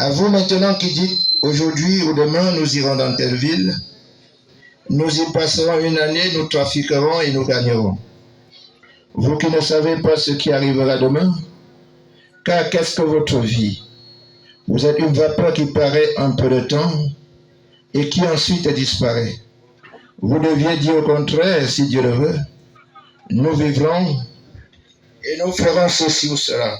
À vous maintenant qui dites, aujourd'hui ou demain, nous irons dans telle ville, nous y passerons une année, nous trafiquerons et nous gagnerons. Vous qui ne savez pas ce qui arrivera demain, car qu'est-ce que votre vie? Vous êtes une vapeur qui paraît un peu de temps et qui ensuite disparaît. Vous deviez dire au contraire, si Dieu le veut, nous vivrons et nous ferons ceci ou cela.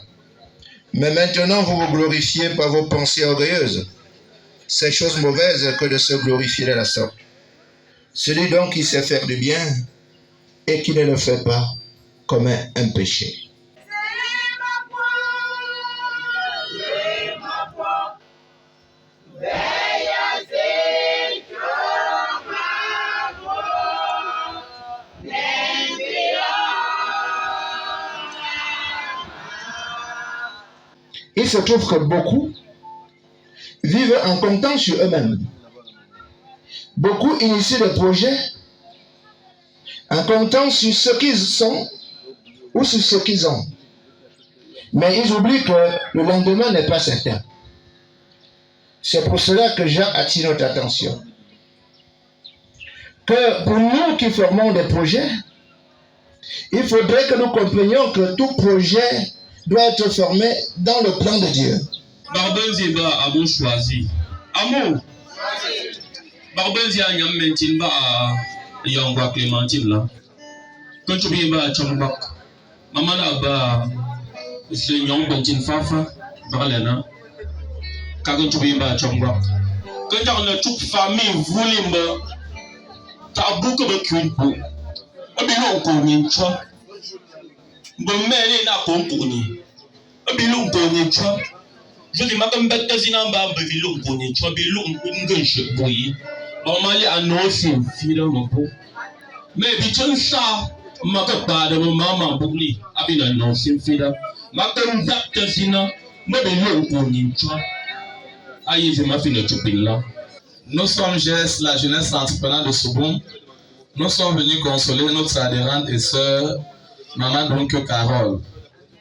Mais maintenant, vous vous glorifiez par vos pensées orgueilleuses. C'est chose mauvaise que de se glorifier de la sorte. Celui donc qui sait faire du bien et qui ne le fait pas commet un péché. Il se trouve que beaucoup vivent en comptant sur eux-mêmes. Beaucoup initient des projets en comptant sur ce qu'ils sont ou sur ce qu'ils ont. Mais ils oublient que le lendemain n'est pas certain. C'est pour cela que Jean attire notre attention. Que pour nous qui formons des projets, il faudrait que nous comprenions que tout projet doit être formé dans le plan de Dieu. Barbenzi ba amu choisi. Amu. Barbenzi a nyam mentin ba yongwa Clémentine là. Quand tu viens ba chambak. Maman là ba se nyong mentin fafa barlena. Quand tu viens ba chambak. Quand on a toute famille voulait ta boucle de culpo. Abilo ko ni chwa. Bomele na komponi. Abilo ko ni chwa. Je dis ma comme bête zinamba bevilo ko ni chwa bilo ngenche boyi. Normally anosi fila mopo. Mais bichon sa ma ka ba de mama bugli abina no sin fila. Ma comme bête zina ma bilo ko ni chwa. Aïe je m'a fait le chupilla. Nous sommes la jeunesse entrepreneur de Souboum. Nous sommes venus consoler notre adhérente et sœur, maman donc Carole.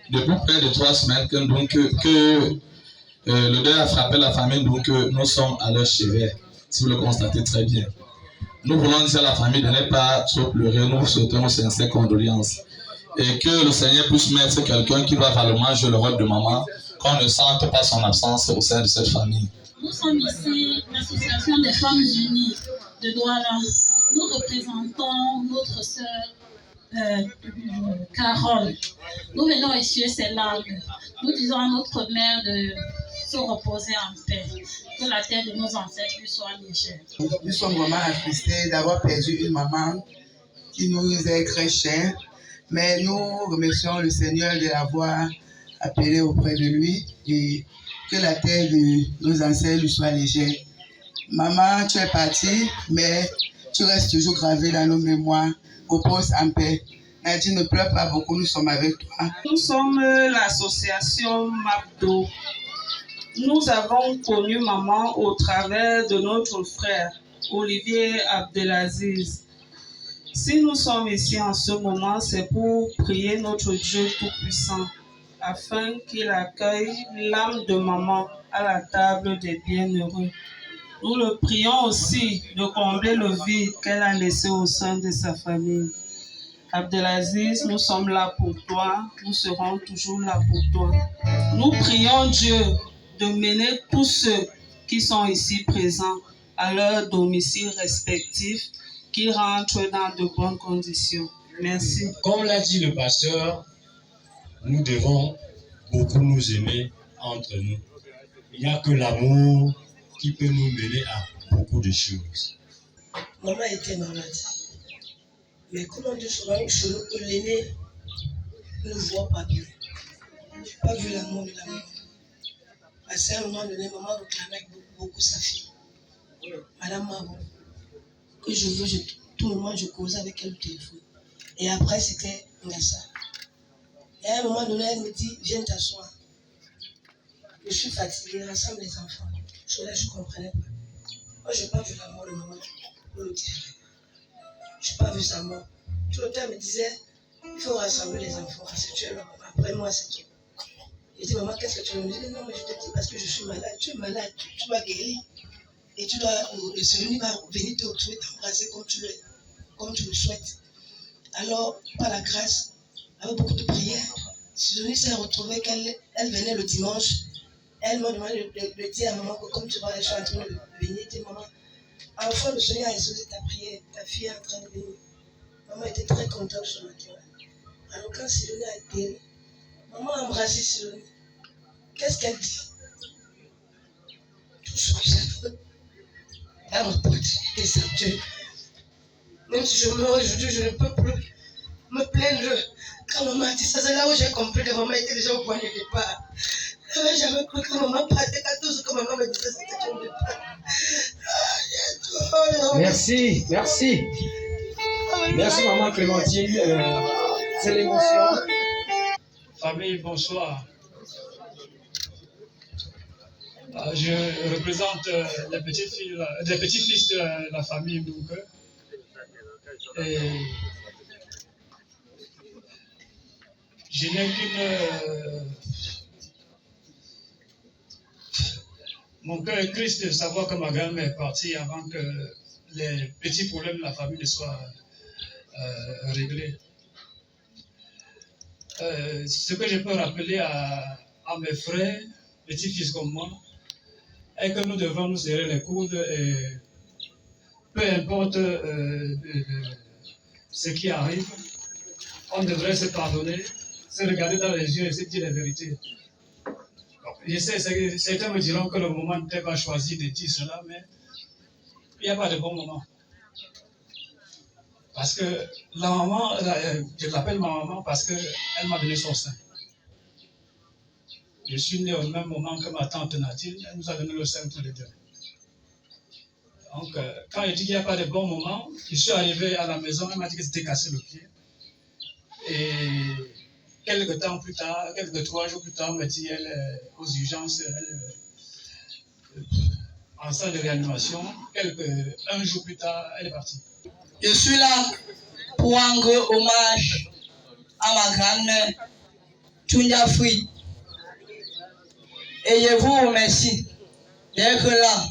Depuis près de 3 semaines que le deuil a frappé la famille, donc nous sommes à leur chevet, si vous le constatez très bien. Nous voulons dire à la famille de ne pas trop pleurer, nous souhaitons nos sincères condoléances. Et que le Seigneur puisse mettre quelqu'un qui va valemment jouer le rôle de maman, qu'on ne sente pas son absence au sein de cette famille. Nous sommes ici, l'association des femmes unies de Douala. Nous représentons notre sœur Carole. Nous venons essuyer ses larmes. Nous disons à notre mère de se reposer en paix. Que la terre de nos ancêtres lui soit légère. Nous sommes vraiment attristés d'avoir perdu une maman qui nous est très chère. Mais nous remercions le Seigneur de l'avoir appelée auprès de lui et que la terre de nos ancêtres lui soit légère. Maman, tu es partie, mais tu restes toujours gravé dans nos mémoires. Repose en paix. Nadine, ne pleure pas beaucoup, nous sommes avec toi. Nous sommes l'association MAPDO. Nous avons connu maman au travers de notre frère, Olivier Abdelaziz. Si nous sommes ici en ce moment, c'est pour prier notre Dieu Tout-Puissant, afin qu'il accueille l'âme de maman à la table des bienheureux. Nous le prions aussi de combler le vide qu'elle a laissé au sein de sa famille. Abdelaziz, nous sommes là pour toi, nous serons toujours là pour toi. Nous prions Dieu de mener tous ceux qui sont ici présents à leur domicile respectif, qui rentrent dans de bonnes conditions. Merci. Comme l'a dit le pasteur, nous devons beaucoup nous aimer entre nous. Il n'y a que l'amour qui peut nous mener à beaucoup de choses. Maman était malade. Mais comment Dieu sera que l'aîné ne voit pas bien. Je n'ai pas vu l'amour de la maman. Parce qu'à un moment donné, maman réclamait beaucoup sa fille. Madame Mabon, que je veux, tout le monde, je causais avec elle au téléphone. Et après, c'était Ngassa. Et à un moment donné, elle me dit, viens t'asseoir. Je suis fatiguée, rassemble les enfants. Je ne comprenais pas. Moi, je n'ai pas vu l'amour de maman. Je n'ai pas vu sa mort. Tout le temps, elle me disait, il faut rassembler les enfants. Parce que tu es là, après moi, c'est tout. Je dis, maman, qu'est-ce que tu veux me dire? Non, mais je te dis parce que je suis malade. Tu es malade, tu vas guérir. Et tu dois, le Seigneur va venir te retrouver, t'embrasser comme tu le souhaites. Alors, par la grâce, avec beaucoup de prières, Sidonie s'est retrouvée qu'elle venait le dimanche. Elle m'a demandé de dire à maman que comme tu vois, je suis en train de venir, elle dit, maman, enfin le Seigneur a exaucé ta prière, ta fille est en train de venir. Maman était très contente ce matin. Alors quand Sidonie a guéri, maman a embrassé Sidonie. Qu'est-ce qu'elle dit? Tout ce que j'ai fait, elle me porte et ça Dieu. Même si je meurs aujourd'hui, je ne peux plus me plaindre. Quand maman a dit ça, c'est là où j'ai compris que maman était déjà au point de départ. J'avais cru que maman partait quand tout ce que maman me disait, c'était au départ. Merci, merci. Merci maman Clémentine. C'est l'émotion. Famille, bonsoir. Je représente les petits-fils de la famille Mbouke. Et je n'ai qu'une... Mon cœur est triste de savoir que ma grand-mère est partie avant que les petits problèmes de la famille ne soient réglés. Ce que je peux rappeler à mes frères, petits-fils comme moi, est que nous devons nous serrer les coudes et peu importe ce qui arrive, on devrait se pardonner, se regarder dans les yeux et se dire la vérité. Je sais, certains me diront que le moment n'était pas choisi de dire cela, mais il n'y a pas de bon moment. Parce que la maman, je l'appelle ma maman parce qu'elle m'a donné son sein. Je suis né au même moment que ma tante Nadine, elle nous a donné le sein tous les deux. Donc, quand elle dit qu'il n'y a pas de bon moment, je suis arrivé à la maison, elle m'a dit que c'était cassé le pied. Et quelques temps plus tard, 3 jours plus tard, on m'a dit elle est aux urgences, en salle de réanimation. Un jour plus tard, elle est partie. Je suis là pour rendre hommage à ma grand-mère, Tunya Fui. Et je vous remercie d'être là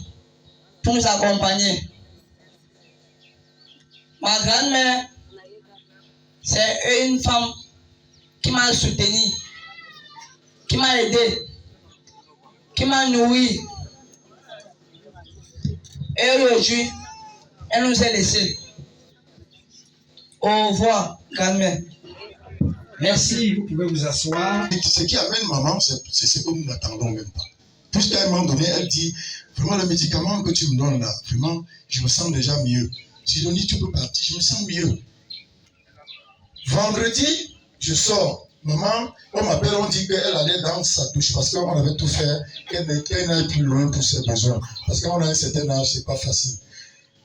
pour nous accompagner. Ma grand-mère, c'est une femme qui m'a soutenu, qui m'a aidé, qui m'a nourri. Et aujourd'hui, elle nous a laissés. Au revoir, grand-mère. Merci, vous pouvez vous asseoir. Ce qui amène maman, c'est ce que nous n'attendons même pas. Puisqu'à un moment donné, elle dit, vraiment le médicament que tu me donnes là, vraiment, je me sens déjà mieux. Sidonie, tu peux partir, je me sens mieux. Vendredi, je sors. Maman, on m'appelle, on dit qu'elle allait dans sa douche parce qu'on avait tout fait, qu'elle n'aille plus loin pour ses besoins. Parce qu'on a un certain âge, c'est pas facile.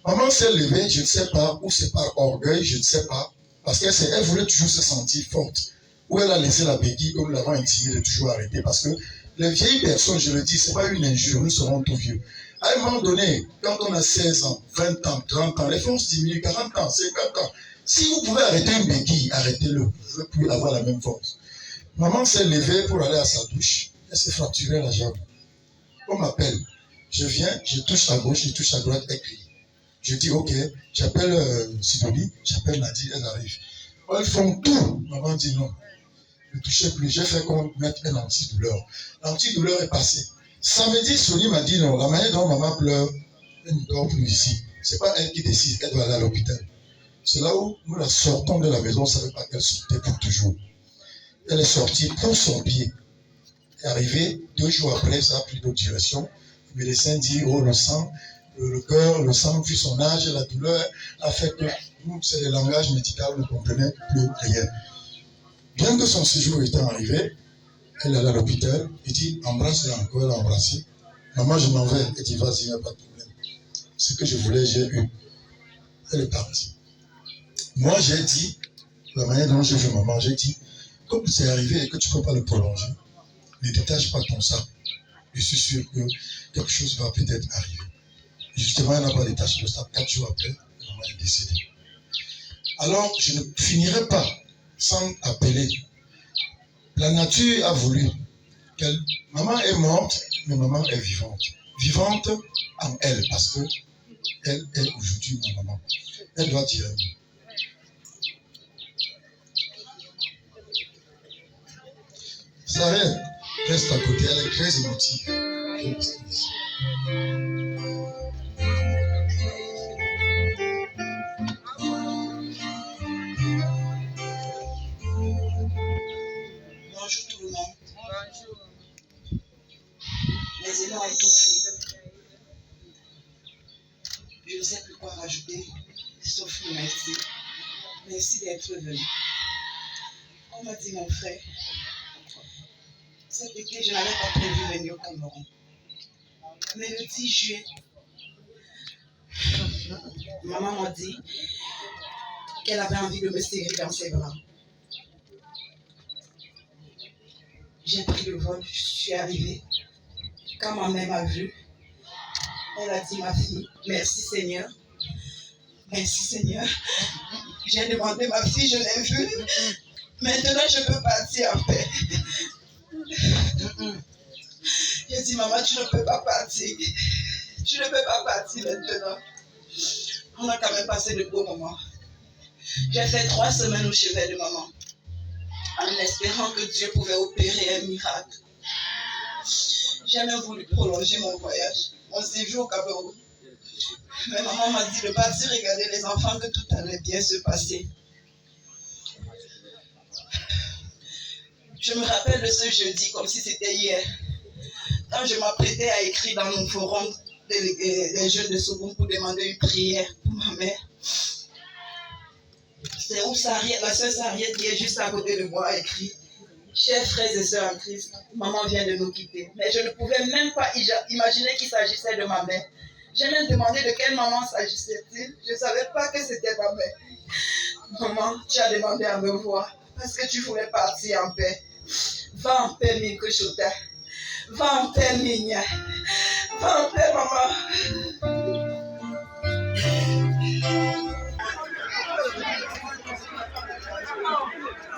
Maman s'est levée, je ne sais pas, ou c'est par orgueil, je ne sais pas. Parce qu'elle voulait toujours se sentir forte. Ou elle a laissé la béquille, comme nous l'avons intimé de toujours arrêter. Parce que les vieilles personnes, je le dis, ce n'est pas une injure, nous serons tout vieux. À un moment donné, quand on a 16 ans, 20 ans, 30 ans, les forces diminuent, 40 ans, 50 ans. Si vous pouvez arrêter une béquille, arrêtez-le. Vous ne pouvez plus avoir la même force. Maman s'est levée pour aller à sa douche. Elle s'est fracturée la jambe. On m'appelle. Je viens, je touche à gauche, je touche à droite, elle crie. Je dis, ok, j'appelle Sidonie, j'appelle Nadine, elle arrive. Elles font tout. Maman dit non. Ne touchez plus. J'ai fait qu'on mette un antidouleur. L'antidouleur est passé. Samedi, Sidonie m'a dit non. La manière dont maman pleure, elle ne dort plus ici. Ce n'est pas elle qui décide, elle doit aller à l'hôpital. C'est là où nous la sortons de la maison, on ne savait pas qu'elle sortait pour toujours. Elle est sortie pour son pied. Elle est arrivée 2 jours après, ça a pris d'autres directions. Le médecin dit, oh, le sang, le cœur, le sang, vu son âge, la douleur, a fait que nous, c'est le langage médical, ne comprenait plus rien. Bien que son séjour étant arrivé, elle allait à l'hôpital, il dit, embrasse-la encore, elle a embrassé. Maman, je m'en vais. Elle dit, vas-y, il n'y a pas de problème. Ce que je voulais, j'ai eu. Elle est partie. Moi, j'ai dit, la manière dont j'ai vu maman, j'ai dit, comme c'est arrivé et que tu ne peux pas le prolonger, ne détache pas ton sac. Je suis sûr que quelque chose va peut-être arriver. Justement, elle n'a pas détaché le sac. 4 jours après, maman est décédée. Alors, je ne finirai pas sans appeler. La nature a voulu qu'elle... Maman est morte, mais maman est vivante. Vivante en elle, parce que elle est aujourd'hui ma maman. Elle doit dire un mot. Sarah reste à côté, elle est très émotive. Bonjour tout le monde. Les éléments ont tout fait. Je ne sais plus quoi rajouter, sauf le merci. Merci d'être venu. On m'a dit mon frère, cet été, je n'avais pas prévu venir au Cameroun. Mais le 10 juillet, maman m'a dit qu'elle avait envie de me serrer dans ses bras. J'ai pris le vol, je suis arrivée. Quand ma mère m'a vue, elle a dit, ma fille, merci Seigneur. Merci Seigneur. J'ai demandé ma fille, je l'ai vue. Maintenant, je peux partir en paix. J'ai dit, maman, tu ne peux pas partir. Tu ne peux pas partir maintenant. On a quand même passé de beaux moments. J'ai fait 3 semaines au chevet de maman, en espérant que Dieu pouvait opérer un miracle. J'ai même voulu prolonger mon voyage, mon séjour au Cameroun. Mais maman m'a dit de partir regarder les enfants, que tout allait bien se passer. Je me rappelle de ce jeudi comme si c'était hier, quand je m'apprêtais à écrire dans mon forum des jeunes de Sogoum pour demander une prière pour ma mère. C'est où la sœur Sariette qui est juste à côté de moi a écrit: chers frères et sœurs en Christ, maman vient de nous quitter. Mais je ne pouvais même pas imaginer qu'il s'agissait de ma mère. J'ai même demandé de quelle maman s'agissait-il. Je ne savais pas que c'était ma mère. Maman, tu as demandé à me voir parce que tu voulais partir en paix. Va en paix, Mille Chota. Va en paix, Migna. Va en paix, maman.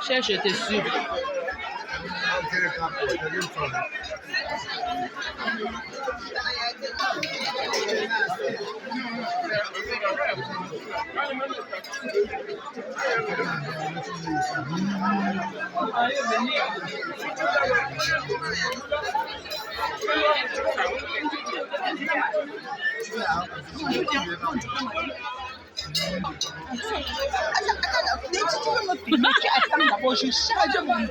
Cherche, je te suis. Je charge mon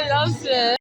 Là, c'est...